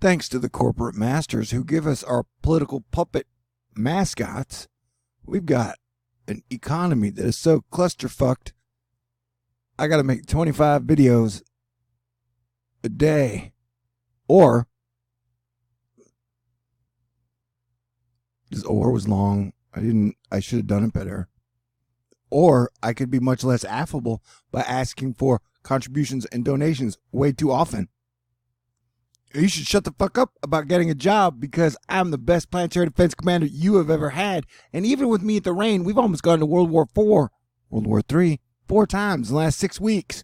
thanks to the corporate masters who give us our political puppet mascots, we've got an economy that is so clusterfucked, I got to make 25 videos a day. Or, this or was long. I should have done it better. Or I could be much less affable by asking for contributions and donations way too often. You should shut the fuck up about getting a job because I'm the best planetary defense commander you have ever had. And even with me at the reign, we've almost gone to World War IV, World War III, 4 times in the last 6 weeks.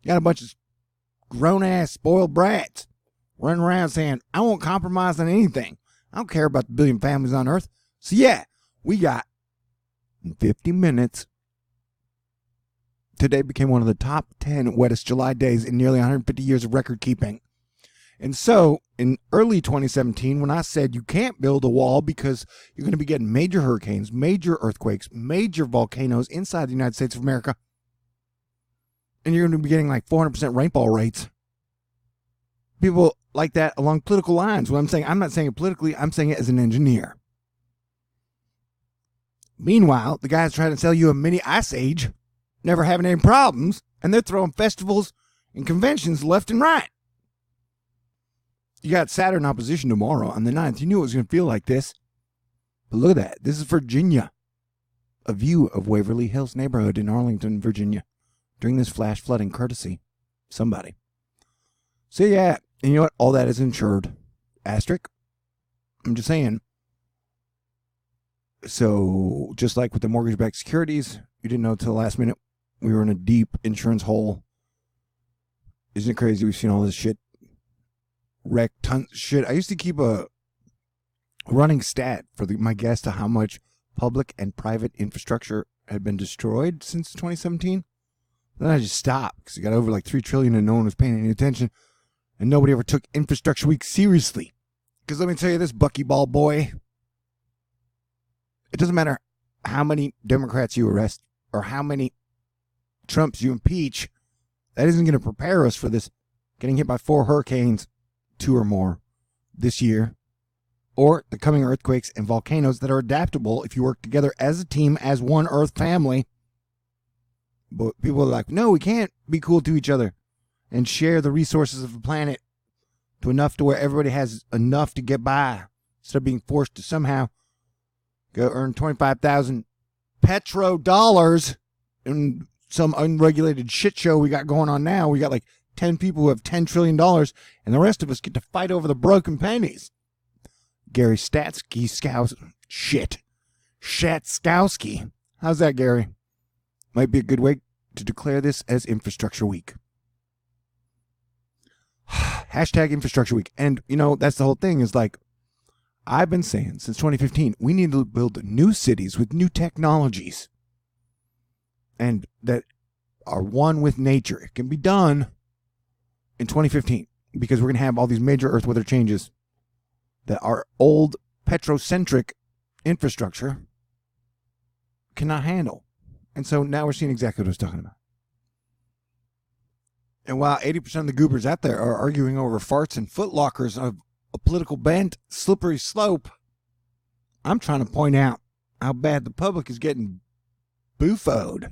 Got a bunch of grown-ass spoiled brats running around saying, I won't compromise on anything. I don't care about the billion families on Earth. So yeah, we got 50 minutes. Today became one of the top 10 wettest July days in nearly 150 years of record keeping. And so, in early 2017, when I said you can't build a wall because you're going to be getting major hurricanes, major earthquakes, major volcanoes inside the United States of America, and you're going to be getting like 400% rainfall rates, people like that along political lines. What I'm saying, I'm not saying it politically, I'm saying it as an engineer. Meanwhile, the guys trying to sell you a mini ice age, never having any problems, and they're throwing festivals and conventions left and right. You got Saturn Opposition tomorrow on the 9th. You knew it was going to feel like this. But look at that. This is Virginia. A view of Waverly Hills neighborhood in Arlington, Virginia. During this flash flooding courtesy. Somebody. So yeah, and you know what? All that is insured. Asterisk. I'm just saying. So, just like with the mortgage-backed securities, you didn't know until the last minute we were in a deep insurance hole. Isn't it crazy? We've seen all this shit. Wreck tons of shit. I used to keep a running stat for my guess to how much public and private infrastructure had been destroyed since 2017. Then I just stopped because it got over like $3 trillion and no one was paying any attention. And nobody ever took Infrastructure Week seriously. Because let me tell you this, buckyball boy. It doesn't matter how many Democrats you arrest or how many Trumps you impeach. That isn't going to prepare us for this getting hit by 4 hurricanes, 2 or more, this year. Or the coming earthquakes and volcanoes that are adaptable if you work together as a team, as one Earth family. But people are like, no, we can't be cool to each other and share the resources of the planet to enough to where everybody has enough to get by instead of being forced to somehow go earn 25,000 petrodollars in some unregulated shit show we got going on now. We got like 10 people who have $10 trillion and the rest of us get to fight over the broken pennies. Gary Shatskowski. How's that, Gary? Might be a good way to declare this as Infrastructure Week. Hashtag Infrastructure Week. And, you know, that's the whole thing is like, I've been saying since 2015, we need to build new cities with new technologies and that are one with nature. It can be done in 2015 because we're going to have all these major earth weather changes that our old petrocentric infrastructure cannot handle. And so now we're seeing exactly what I was talking about. And while 80% of the goobers out there are arguing over farts and footlockers of a political bent, slippery slope, I'm trying to point out how bad the public is getting boofoed.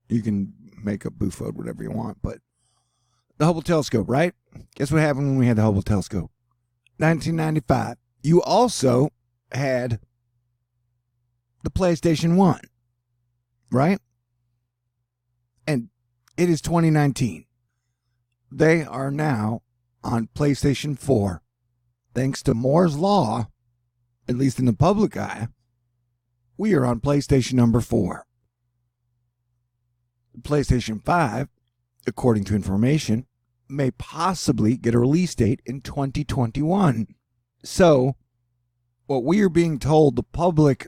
You can make a boofoed whatever you want, but the Hubble telescope, right? Guess what happened when we had the Hubble telescope? 1995. You also had the PlayStation 1, right? And it is 2019. They are now on PlayStation 4. Thanks to Moore's Law, at least in the public eye, we are on PlayStation number 4. The PlayStation 5, according to information, may possibly get a release date in 2021. So, what we are being told, the public,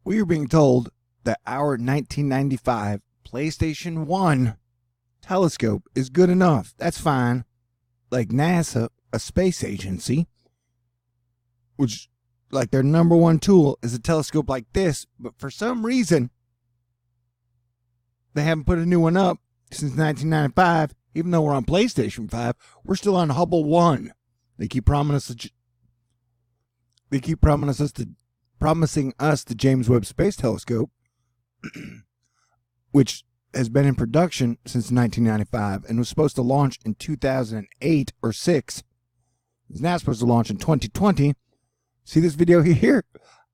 we are being told that our 1995 PlayStation 1 telescope is good enough. That's fine. Like NASA, a space agency, which, like their number one tool is a telescope like this, but for some reason, they haven't put a new one up since 1995, Even though we're on PlayStation 5, we're still on Hubble 1. They keep promising us the James Webb Space Telescope, which has been in production since 1995 and was supposed to launch in 2008 or 6. It's now supposed to launch in 2020. See this video here?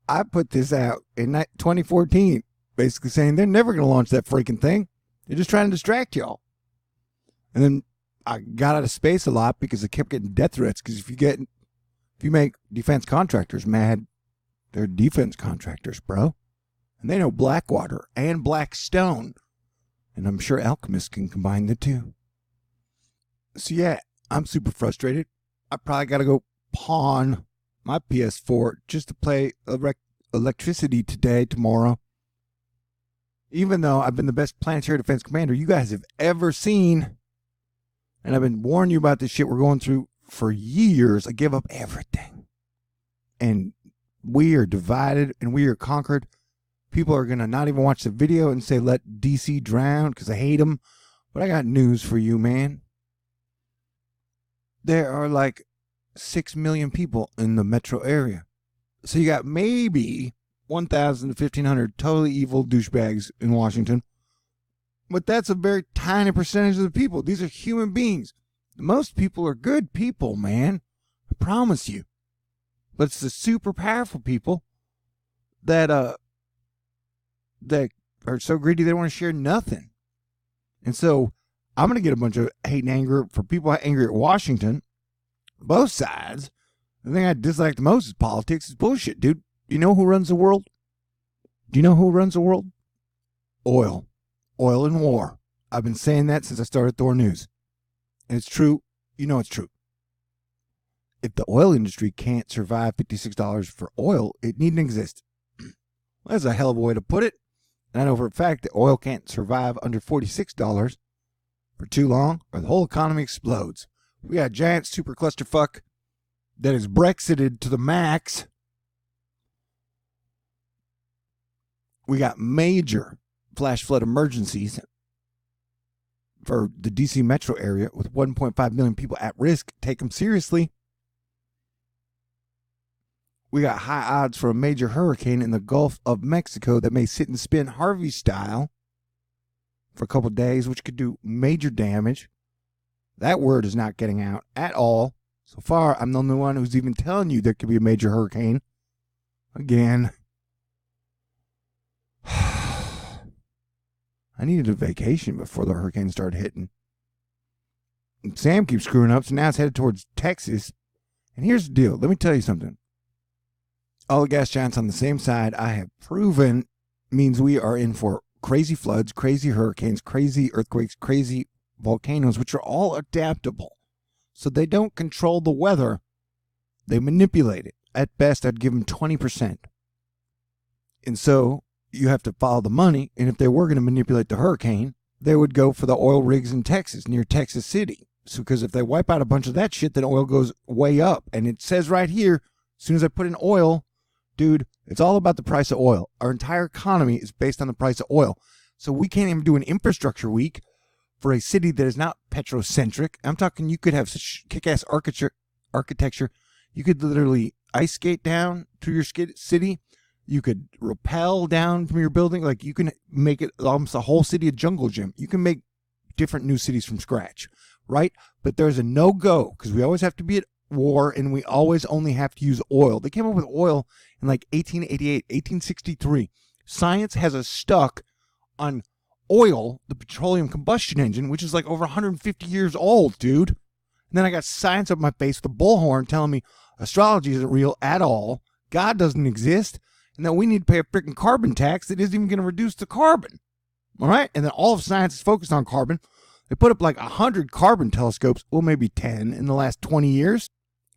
I put this out in 2014, basically saying they're never going to launch that freaking thing. They're just trying to distract y'all. And then I got out of space a lot because I kept getting death threats. Because if you make defense contractors mad, they're defense contractors, bro. And they know Blackwater and Blackstone. And I'm sure alchemists can combine the two. So yeah, I'm super frustrated. I probably got to go pawn my PS4 just to play electricity tomorrow. Even though I've been the best planetary defense commander you guys have ever seen. And I've been warning you about this shit we're going through for years. I give up everything. And we are divided and we are conquered. People are going to not even watch the video and say, let DC drown because I hate them. But I got news for you, man. There are like 6 million people in the metro area. So you got maybe 1,000 to 1,500 totally evil douchebags in Washington. But that's a very tiny percentage of the people. These are human beings. Most people are good people, man. I promise you. But it's the super powerful people that are so greedy they don't want to share nothing. And so I'm going to get a bunch of hate and anger for people angry at Washington. Both sides. The thing I dislike the most is politics. It's bullshit, dude. You know who runs the world? Do you know who runs the world? Oil. Oil and war. I've been saying that since I started Thor News. And it's true. You know it's true. If the oil industry can't survive $56 for oil, it needn't exist. Well, that's a hell of a way to put it. And I know for a fact that oil can't survive under $46 for too long, or the whole economy explodes. We got a giant super clusterfuck that is Brexited to the max. We got major flash flood emergencies for the DC metro area with 1.5 million people at risk. Take them seriously. We got high odds for a major hurricane in the Gulf of Mexico that may sit and spin Harvey style for a couple days, which could do major damage. That word is not getting out at all. So far, I'm the only one who's even telling you there could be a major hurricane. Again. I needed a vacation before the hurricane started hitting. And Sam keeps screwing up, so now it's headed towards Texas. And here's the deal. Let me tell you something. All the gas giants on the same side, I have proven, means we are in for crazy floods, crazy hurricanes, crazy earthquakes, crazy volcanoes, which are all adaptable. So they don't control the weather. They manipulate it. At best, I'd give them 20%. And so you have to follow the money. And if they were going to manipulate the hurricane, they would go for the oil rigs in Texas, near Texas City. So because if they wipe out a bunch of that shit, then oil goes way up. And it says right here, as soon as I put in oil, dude, it's all about the price of oil. Our entire economy is based on the price of oil. So we can't even do an infrastructure week for a city that is not petrocentric. I'm talking you could have such kick-ass architecture. You could literally ice skate down to your city. You could rappel down from your building. Like you can make it almost a whole city a jungle gym. You can make different new cities from scratch, right? But there's a no-go because we always have to be at war and we always only have to use oil. They came up with oil in like 1888, 1863. Science has us stuck on oil, the petroleum combustion engine, which is like over 150 years old, dude. And then I got science up my face with a bullhorn telling me astrology isn't real at all. God doesn't exist. And that we need to pay a freaking carbon tax that isn't even going to reduce the carbon. All right? And then all of science is focused on carbon. They put up like 100 carbon telescopes, well, maybe 10 in the last 20 years.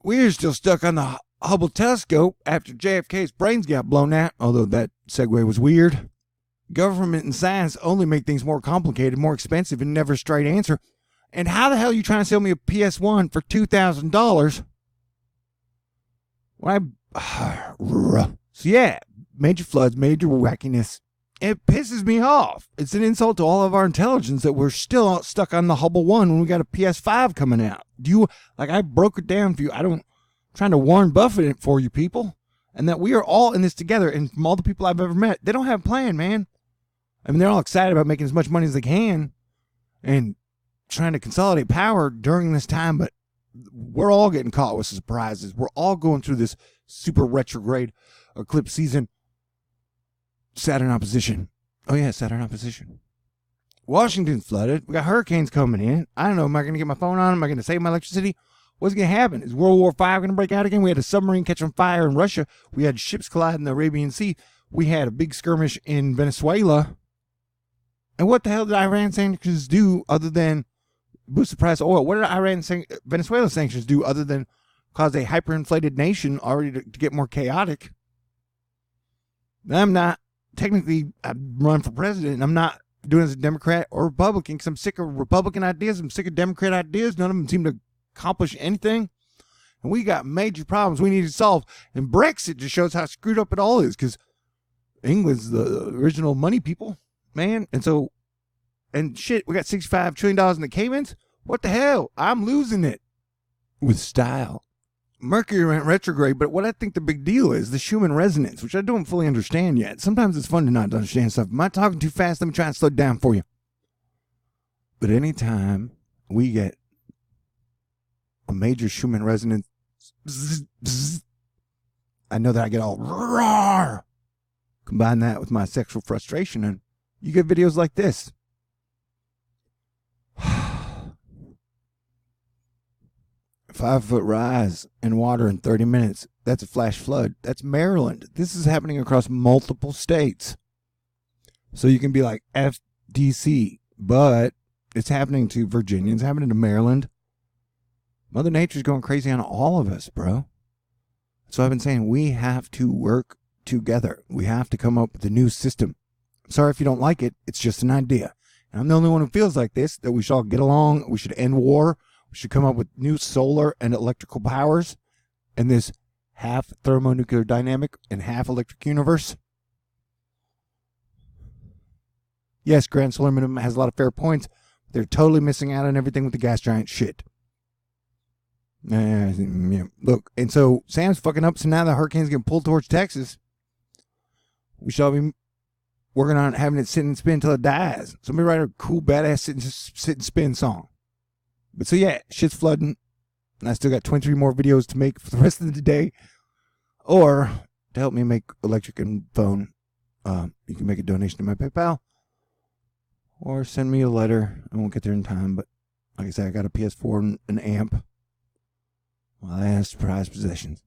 We're still stuck on the Hubble telescope after JFK's brains got blown out, although that segue was weird. Government and science only make things more complicated, more expensive, and never a straight answer. And how the hell are you trying to sell me a PS1 for $2,000? So yeah, major floods, major wackiness. It pisses me off. It's an insult to all of our intelligence that we're still stuck on the Hubble 1 when we got a PS5 coming out. I broke it down for you. I'm trying to Warren Buffett it for you people. And that we are all in this together. And from all the people I've ever met, they don't have a plan, man. I mean, they're all excited about making as much money as they can and trying to consolidate power during this time. But we're all getting caught with surprises. We're all going through this super retrograde eclipse season. Saturn opposition. Oh, yeah, Saturn opposition. Washington's flooded. We got hurricanes coming in. I don't know. Am I going to get my phone on? Am I going to save my electricity? What's going to happen? Is World War V going to break out again? We had a submarine catch on fire in Russia. We had ships collide in the Arabian Sea. We had a big skirmish in Venezuela. And what the hell did Iran sanctions do other than boost the price of oil? What did Venezuela sanctions do other than cause a hyperinflated nation already to get more chaotic? I'm not, technically, I run for president, and I'm not doing it as a Democrat or Republican because I'm sick of Republican ideas. I'm sick of Democrat ideas. None of them seem to accomplish anything. And we got major problems we need to solve. And Brexit just shows how screwed up it all is because England's the original money people, man. And so, and shit, we got $65 trillion in the Caymans. What the hell? I'm losing it with style. Mercury went retrograde, but what I think the big deal is the Schumann resonance, which I don't fully understand yet. Sometimes it's fun to not understand stuff. Am I talking too fast? Let me try and slow it down for you. But anytime we get a major Schumann resonance, I know that I get all roar. Combine that with my sexual frustration, and you get videos like this. 5-foot rise in water in 30 minutes. That's a flash flood. That's Maryland. This is happening across multiple states. So you can be like FDC, but it's happening to Virginia. It's happening to Maryland. Mother Nature's going crazy on all of us, bro. So I've been saying we have to work together. We have to come up with a new system. I'm sorry if you don't like it. It's just an idea. And I'm the only one who feels like this, that we should all get along. We should end war. We should come up with new solar and electrical powers in this half thermonuclear dynamic and half electric universe. Yes, Grand Solar Minimum has a lot of fair points. They're totally missing out on everything with the gas giant shit. Look, and so Sam's fucking up, so now the hurricane's getting pulled towards Texas. We shall be working on having it sit and spin until it dies. Somebody write a cool, badass sit and spin song. But so yeah, shit's flooding. And I still got 23 more videos to make for the rest of the day. Or to help me make electric and phone, you can make a donation to my PayPal. Or send me a letter. I won't get there in time, but like I said, I got a PS4 and an amp. Well, I have prized possessions.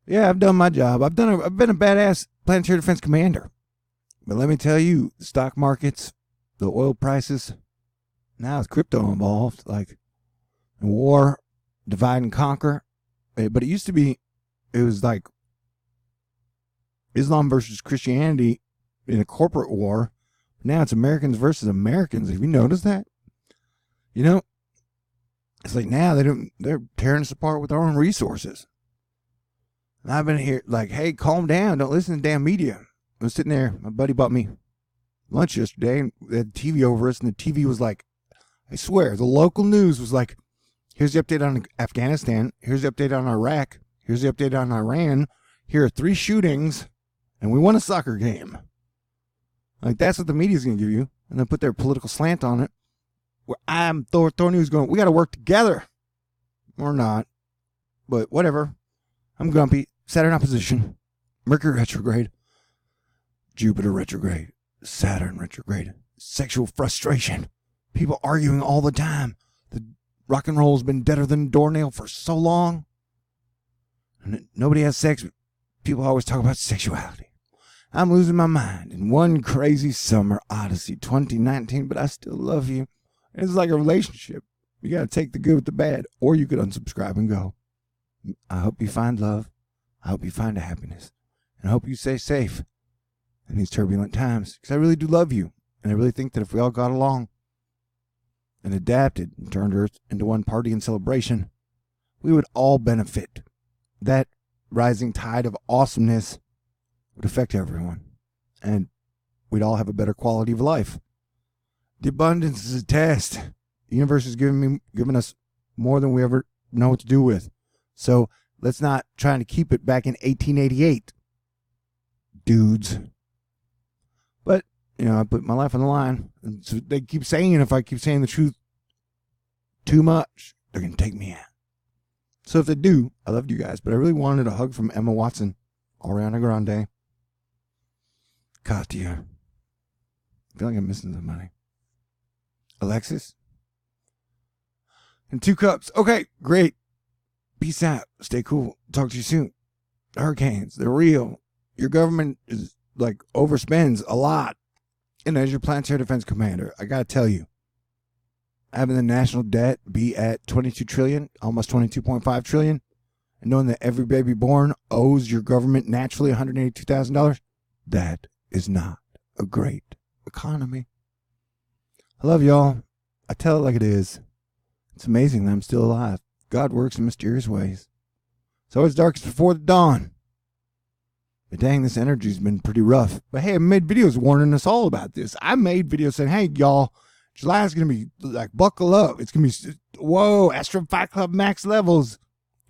Yeah, I've done my job. I've been a badass planetary defense commander. But let me tell you, the stock markets, the oil prices, now it's crypto involved, like war, divide and conquer. But it used to be, it was like Islam versus Christianity in a corporate war. Now it's Americans versus Americans. Have you noticed that? You know, it's like now they're tearing us apart with our own resources. And I've been here like, hey, calm down. Don't listen to damn media. I was sitting there. My buddy bought me lunch yesterday, and they had TV over us, and the TV was like, I swear, the local news was like, here's the update on Afghanistan. Here's the update on Iraq. Here's the update on Iran. Here are 3 shootings, and we won a soccer game. Like, that's what the media's going to give you, and then put their political slant on it. Where I'm Thor News going, we got to work together. Or not. But whatever. I'm grumpy. Saturn opposition. Mercury retrograde. Jupiter retrograde. Saturn retrograde. Sexual frustration. People arguing all the time. The rock and roll's been deader than a doornail for so long. And nobody has sex. People always talk about sexuality. I'm losing my mind in one crazy summer odyssey 2019, but I still love you. It's like a relationship. You got to take the good with the bad, or you could unsubscribe and go. I hope you find love. I hope you find a happiness. And I hope you stay safe in these turbulent times, because I really do love you. And I really think that if we all got along and adapted and turned Earth into one party and celebration, we would all benefit. That rising tide of awesomeness would affect everyone. And we'd all have a better quality of life. The abundance is a test. The universe is giving us more than we ever know what to do with. So let's not try to keep it back in 1888, dudes. But, you know, I put my life on the line. And so they keep saying if I keep saying the truth too much, they're going to take me out. So if they do, I loved you guys. But I really wanted a hug from Emma Watson, Ariana Grande, Katya. I feel like I'm missing somebody. Alexis. And 2 cups. Okay, great. Peace out. Stay cool. Talk to you soon. Hurricanes, they're real. Your government is like overspends a lot. And as your planetary defense commander, I got to tell you, having the national debt be at 22 trillion, almost 22.5 trillion, and knowing that every baby born owes your government naturally $182,000, that is not a great economy. I love y'all. I tell it like it is. It's amazing that I'm still alive. God works in mysterious ways. It's always darkest before the dawn. But dang, this energy's been pretty rough. But hey, I made videos warning us all about this. I made videos saying, hey, y'all, July is going to be like, buckle up. It's going to be, whoa, Astro Fight Club max levels.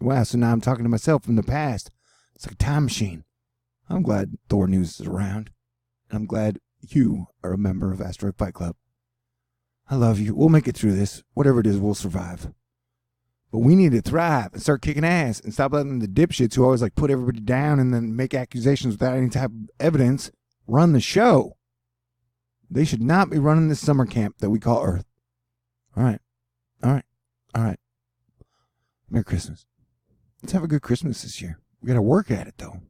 Wow, so now I'm talking to myself from the past. It's like a time machine. I'm glad Thor News is around. And I'm glad you are a member of Asteroid Fight Club. I love you. We'll make it through this. Whatever it is, we'll survive. But we need to thrive and start kicking ass and stop letting the dipshits who always like put everybody down and then make accusations without any type of evidence run the show. They should not be running this summer camp that we call Earth. All right. All right. All right. Merry Christmas. Let's have a good Christmas this year. We got to work at it, though.